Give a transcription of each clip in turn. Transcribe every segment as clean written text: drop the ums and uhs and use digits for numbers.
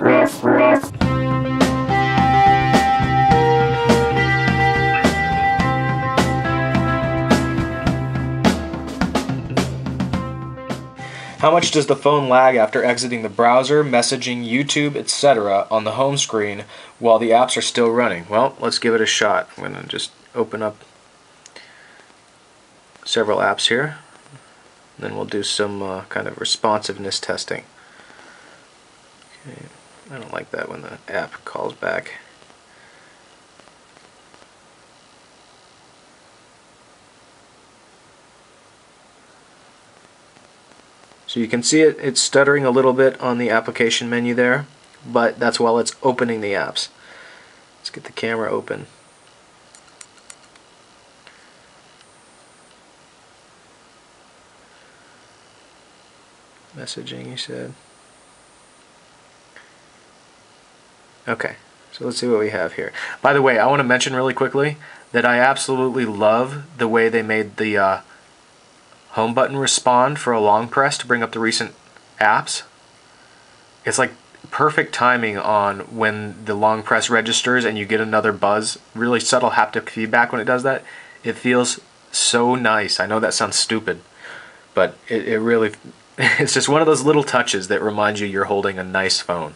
How much does the phone lag after exiting the browser, messaging, YouTube, etc. on the home screen while the apps are still running? Well, let's give it a shot. I'm going to just open up several apps here. Then we'll do some kind of responsiveness testing. Okay. I don't like that when the app calls back. So you can see it's stuttering a little bit on the application menu there, but that's while it's opening the apps. Let's get the camera open. Messaging, you said. Okay, so let's see what we have here. By the way, I want to mention really quickly that I absolutely love the way they made the home button respond for a long press to bring up the recent apps. It's like perfect timing on when the long press registers and you get another buzz. Really subtle haptic feedback when it does that. It feels so nice. I know that sounds stupid, but it really, it's just one of those little touches that reminds you you're holding a nice phone.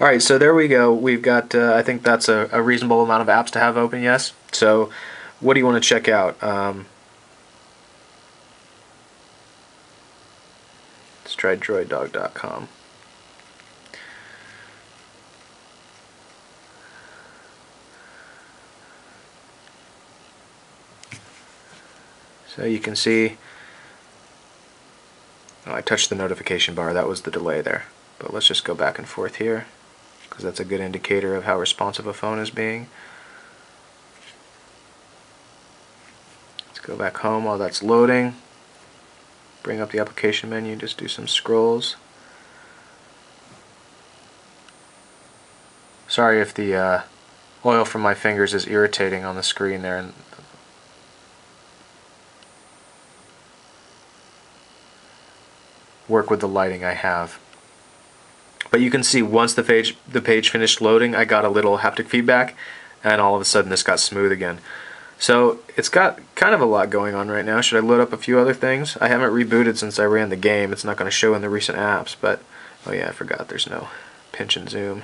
Alright, so there we go. We've got, I think that's a reasonable amount of apps to have open, yes? So what do you want to check out? Let's try droiddog.com. So you can see, oh, I touched the notification bar, that was the delay there. But let's just go back and forth here, because that's a good indicator of how responsive a phone is being. Let's go back home while that's loading. Bring up the application menu, just do some scrolls. Sorry if the oil from my fingers is irritating on the screen there. And work with the lighting I have. But you can see once the page finished loading, I got a little haptic feedback, and all of a sudden this got smooth again. So it's got kind of a lot going on right now. Should I load up a few other things? I haven't rebooted since I ran the game. It's not going to show in the recent apps, but oh yeah, I forgot there's no pinch and zoom.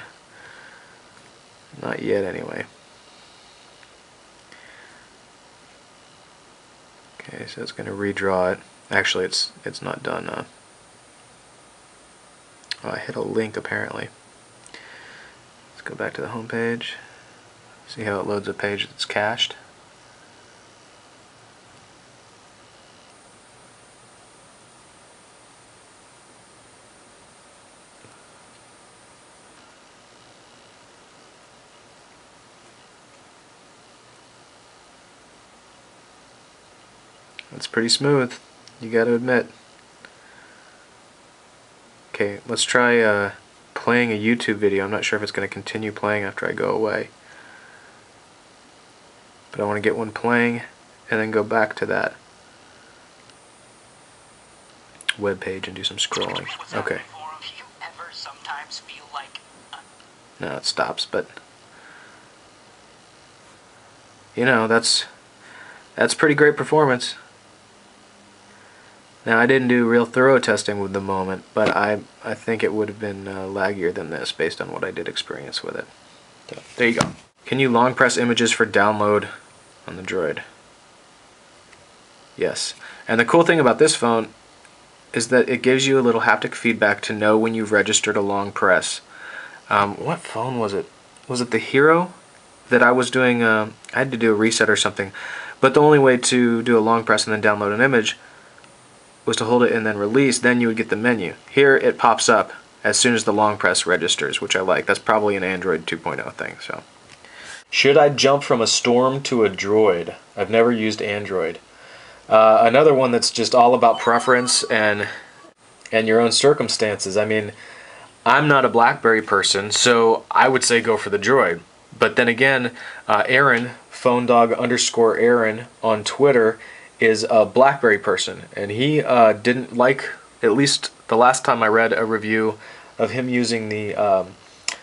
Not yet anyway. Okay, so it's going to redraw it. Actually, it's not done. Oh, I hit a link apparently. Let's go back to the home page. See how it loads a page that's cached. It's pretty smooth, you gotta admit. Okay, let's try playing a YouTube video. I'm not sure if it's going to continue playing after I go away. But I want to get one playing and then go back to that web page and do some scrolling. Okay. No, it stops, but you know, that's pretty great performance. Now, I didn't do real thorough testing with the moment, but I think it would have been laggier than this based on what I did experience with it. So, there you go. Can you long press images for download on the Droid? Yes. And the cool thing about this phone is that it gives you a little haptic feedback to know when you've registered a long press. What phone was it? Was it the Hero that I was doing? I had to do a reset or something. But the only way to do a long press and then download an image was to hold it and then release, then you would get the menu. Here it pops up as soon as the long press registers, which I like. That's probably an Android 2.0 thing. So, should I jump from a Storm to a Droid? I've never used Android. Another one that's just all about preference and your own circumstances. I mean, I'm not a BlackBerry person, so I would say go for the Droid. But then again, Aaron, PhoneDog_Aaron on Twitter, is a BlackBerry person, and he didn't like, at least the last time I read a review of him using the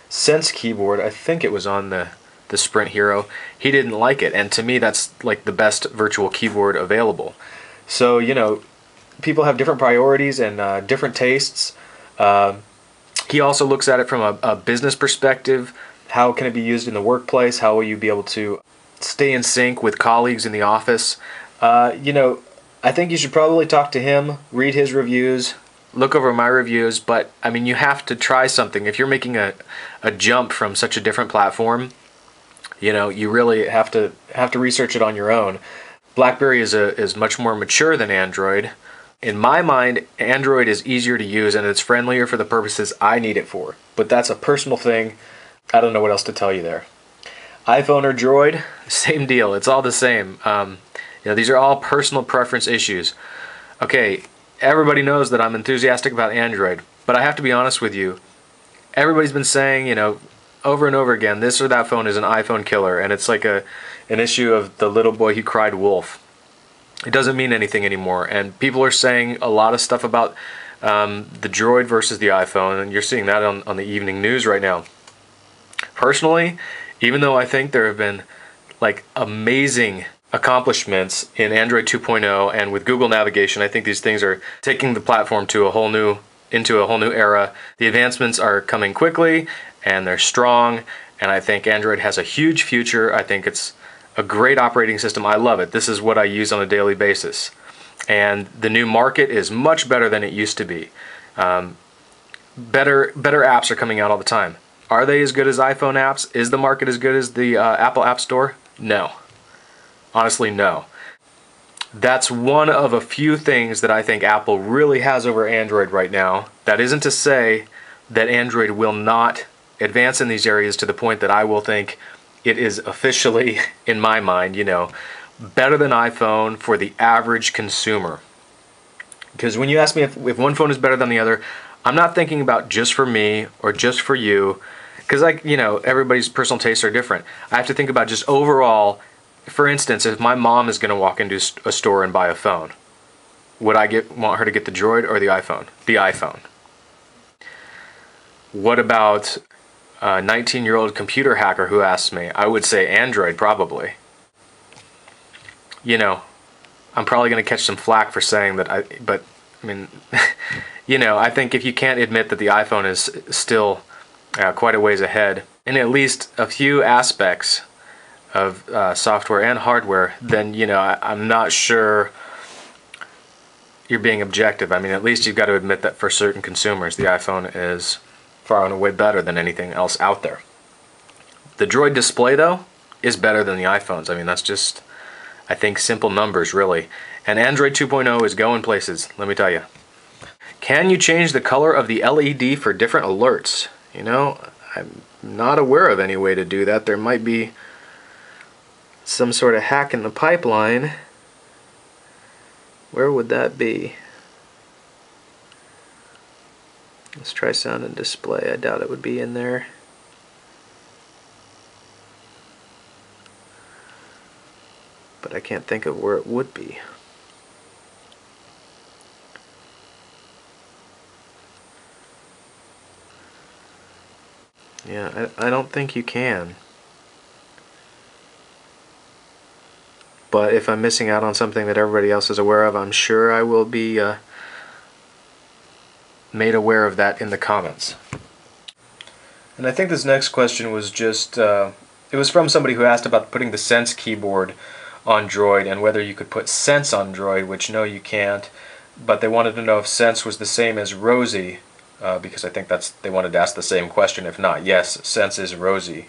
Sense keyboard. I think it was on the Sprint Hero. He didn't like it, and to me that's like the best virtual keyboard available. So, you know, people have different priorities and different tastes. He also looks at it from a business perspective. How can it be used in the workplace? How will you be able to stay in sync with colleagues in the office? You know, I think you should probably talk to him, read his reviews, look over my reviews, but I mean, you have to try something. If you're making a jump from such a different platform, you know, you really have to research it on your own. BlackBerry is much more mature than Android. In my mind, Android is easier to use and it's friendlier for the purposes I need it for. But that's a personal thing. I don't know what else to tell you there. iPhone or Droid, same deal. It's all the same. You know, these are all personal preference issues. Okay, everybody knows that I'm enthusiastic about Android, but I have to be honest with you. Everybody's been saying, you know, over and over again, this or that phone is an iPhone killer, and it's like an issue of the little boy who cried wolf. It doesn't mean anything anymore, and people are saying a lot of stuff about the Droid versus the iPhone, and you're seeing that on the evening news right now. Personally, even though I think there have been like amazing accomplishments in Android 2.0 and with Google navigation, I think these things are taking the platform to into a whole new era. The advancements are coming quickly and they're strong, and I think Android has a huge future. I think it's a great operating system. I love it. This is what I use on a daily basis. And the new market is much better than it used to be. Better apps are coming out all the time. Are they as good as iPhone apps? Is the market as good as the Apple App Store? No. Honestly, no. That's one of a few things that I think Apple really has over Android right now. That isn't to say that Android will not advance in these areas to the point that I will think it is officially, in my mind, you know, better than iPhone for the average consumer. Because when you ask me if one phone is better than the other, I'm not thinking about just for me or just for you, because, like, you know, everybody's personal tastes are different. I have to think about just overall. For instance, if my mom is going to walk into a store and buy a phone, would I want her to get the Droid or the iPhone? The iPhone. What about a 19-year-old computer hacker who asks me? I would say Android, probably. You know, I'm probably going to catch some flack for saying that, but I mean, you know, I think if you can't admit that the iPhone is still quite a ways ahead in at least a few aspects of software and hardware, then, you know, I'm not sure you're being objective. I mean, at least you've got to admit that for certain consumers, the iPhone is far and away better than anything else out there. The Droid display, though, is better than the iPhones. I mean, that's just, I think, simple numbers, really. And Android 2.0 is going places, let me tell you. Can you change the color of the LED for different alerts? You know, I'm not aware of any way to do that. There might be some sort of hack in the pipeline. Where would that be? Let's try sound and display. I doubt it would be in there. But I can't think of where it would be. Yeah, I don't think you can. But if I'm missing out on something that everybody else is aware of, I'm sure I will be made aware of that in the comments. And I think this next question was just, it was from somebody who asked about putting the Sense keyboard on Droid and whether you could put Sense on Droid, which no, you can't. But they wanted to know if Sense was the same as Rosie, because I think they wanted to ask the same question. If not, yes, Sense is Rosie.